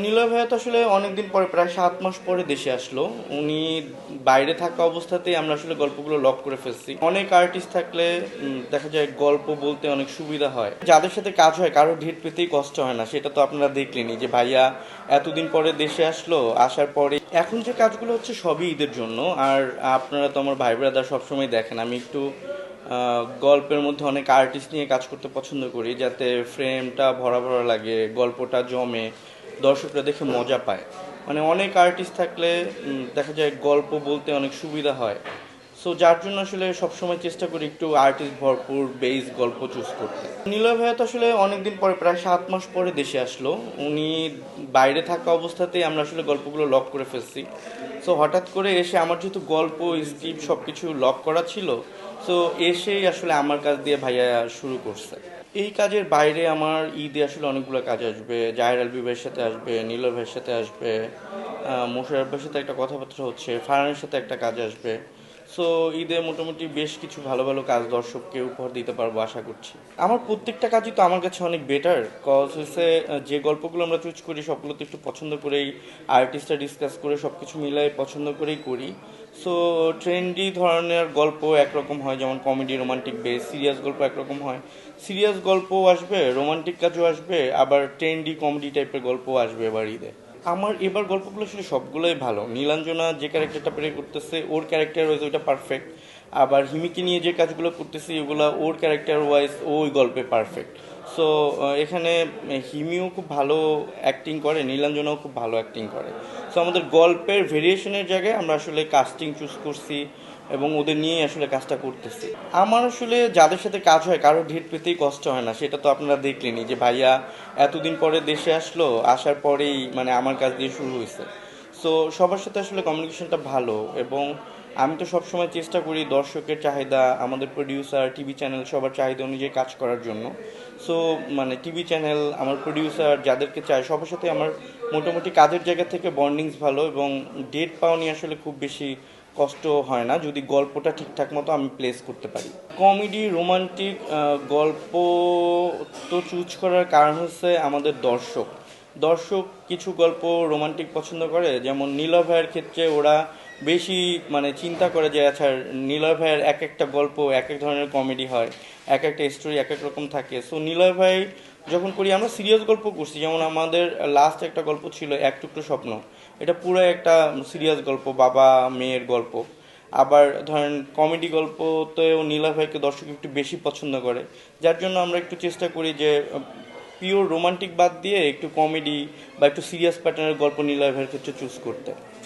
নিলয় ভাইয়া তো আসলে অনেকদিন পরে প্রায় 7 মাস পরে দেশে আসলো। উনি বাইরে থাকা অবস্থাতেই আমরা আসলে গল্পগুলো লক করে ফেলছি। অনেক আর্টিস্ট থাকলে দেখা যায় গল্প বলতে অনেক সুবিধা হয়, যাদের সাথে কাজ হয় কারো ঢিট পেতেই কষ্ট হয় না। সেটা তো আপনারা দেখলেনই যে ভাইয়া এতদিন পরে দেশে আসলো, আসার পরে এখন যে কাজগুলো হচ্ছে সবই ঈদের জন্য। আর আপনারা তো আমার ভাই ব্রাদার সবসময় দেখেন আমি একটু গল্পের মধ্যে অনেক আর্টিস্ট নিয়ে কাজ করতে পছন্দ করি, যাতে ফ্রেমটা ভরা ভরা লাগে, গল্পটা জমে, দর্শকরা দেখে মজা পায়। মানে অনেক আর্টিস্ট থাকলে দেখা যায় গল্প বলতে অনেক সুবিধা হয়। সো যার জন্য আসলে সবসময় চেষ্টা করি একটু আর্টিস্ট ভরপুর বেস গল্প চুজ করতে। নিলয় ভাইয়া তো আসলে অনেকদিন পরে প্রায় 7 মাস পরে দেশে আসলো। উনি বাইরে থাকা অবস্থাতেই আমরা আসলে গল্পগুলো লক করে ফেলছি। সো হঠাৎ করে এসে আমার যেহেতু গল্প স্ক্রিপ্ট সব কিছু লক করা ছিল, সো এসেই আসলে আমার কাজ দিয়ে ভাইয়া শুরু করছে। এই কাজের বাইরে আমার ঈদে আসলে অনেকগুলো কাজ আসবে। জাহের আলবি ভাইয়ের সাথে আসবে, নীলয় ভাইয়ের সাথে আসবে, মোশাররফ ভাইয়ের সাথে একটা কথাবার্তা হচ্ছে, ফারহানের সাথে একটা কাজ আসবে। সো ঈদে মোটামুটি বেশ কিছু ভালো ভালো কাজ দর্শককে উপহার দিতে পারবো আশা করছি। আমার প্রত্যেকটা কাজই তো আমার কাছে অনেক বেটার, কজ হচ্ছে যে গল্পগুলো আমরা চুজ করি সবগুলো তো একটু পছন্দ করেই, আর্টিস্টরা ডিসকাস করে সব কিছু মিলাই পছন্দ করেই করি। সো ট্রেন্ডি ধরনের গল্প একরকম হয়, যেমন কমেডি, রোমান্টিক বেস। সিরিয়াস গল্প একরকম হয়, সিরিয়াস গল্পও আসবে, রোমান্টিক কাজও আসবে, আবার ট্রেন্ডি কমেডি টাইপের গল্পও আসবে এবার ঈদে। আমার এবার গল্পগুলো আসলে সবগুলোই ভালো। নীলাঞ্জনা যে ক্যারেক্টারটা প্লে করতেছে ওর ক্যারেক্টার ওয়াইজ ওইটা পারফেক্ট। আবার হিমিকে নিয়ে যে কাজগুলো করতেছি ওগুলো ওর ক্যারেক্টার ওয়াইজ ওই গল্পে পারফেক্ট। সো এখানে হিমিও খুব ভালো অ্যাক্টিং করে, নীলাঞ্জনাও খুব ভালো অ্যাক্টিং করে। সো আমাদের গল্পের ভেরিয়েশনের জায়গায় আমরা আসলে কাস্টিং চুজ করছি এবং ওদের নিয়েই আসলে কাজটা করতেছি। আমার আসলে যাদের সাথে কাজ হয় কারো ঢিট পেতেই কষ্ট হয় না। সেটা তো আপনারা দেখলেনই যে ভাইয়া এতদিন পরে দেশে আসলো, আসার পরেই মানে আমার কাজ দিয়ে শুরু হয়েছে। সো সবার সাথে আসলে কমিউনিকেশনটা ভালো। এবং আমি তো সবসময় চেষ্টা করি দর্শকের চাহিদা, আমাদের প্রডিউসার, টিভি চ্যানেল সবার চাহিদা অনুযায়ী কাজ করার জন্য। সো মানে টিভি চ্যানেল, আমার প্রডিউসার যাদেরকে চাই সবার সাথে আমার মোটামুটি কাজের জায়গা থেকে বন্ডিংস ভালো, এবং ডেট পাওয়া নিয়ে আসলে খুব বেশি কষ্ট হয় না যদি গল্পটা ঠিকঠাক মতো আমি প্লেস করতে পারি। কমেডি, রোমান্টিক গল্প তো চুজ করার কারণ হচ্ছে আমাদের দর্শক। দর্শক কিছু গল্প রোমান্টিক পছন্দ করে, যেমন নীলয় ভাইয়ের ক্ষেত্রে ওরা বেশি মানে চিন্তা করে যে আচ্ছা নীলয় ভাইয়ের এক একটা গল্প এক এক ধরনের কমেডি হয়, এক একটা স্টোরি এক এক রকম থাকে। সো নীলয় ভাই যখন করি, আমরা সিরিয়াস গল্প করছি, যেমন আমাদের লাস্ট একটা গল্প ছিল এক টুকরো স্বপ্ন। এটা পুরো একটা সিরিয়াস গল্প, বাবা মেয়ের গল্প। আবার ধরেন কমেডি গল্পতেও নীলা ভাইকে দর্শক একটু বেশি পছন্দ করে, যার জন্য আমরা একটু চেষ্টা করি যে পিওর রোমান্টিক বাদ দিয়ে একটু কমেডি বা একটু সিরিয়াস প্যাটার্নের গল্প নীলা ভাইয়ের ক্ষেত্রে চুজ করতে।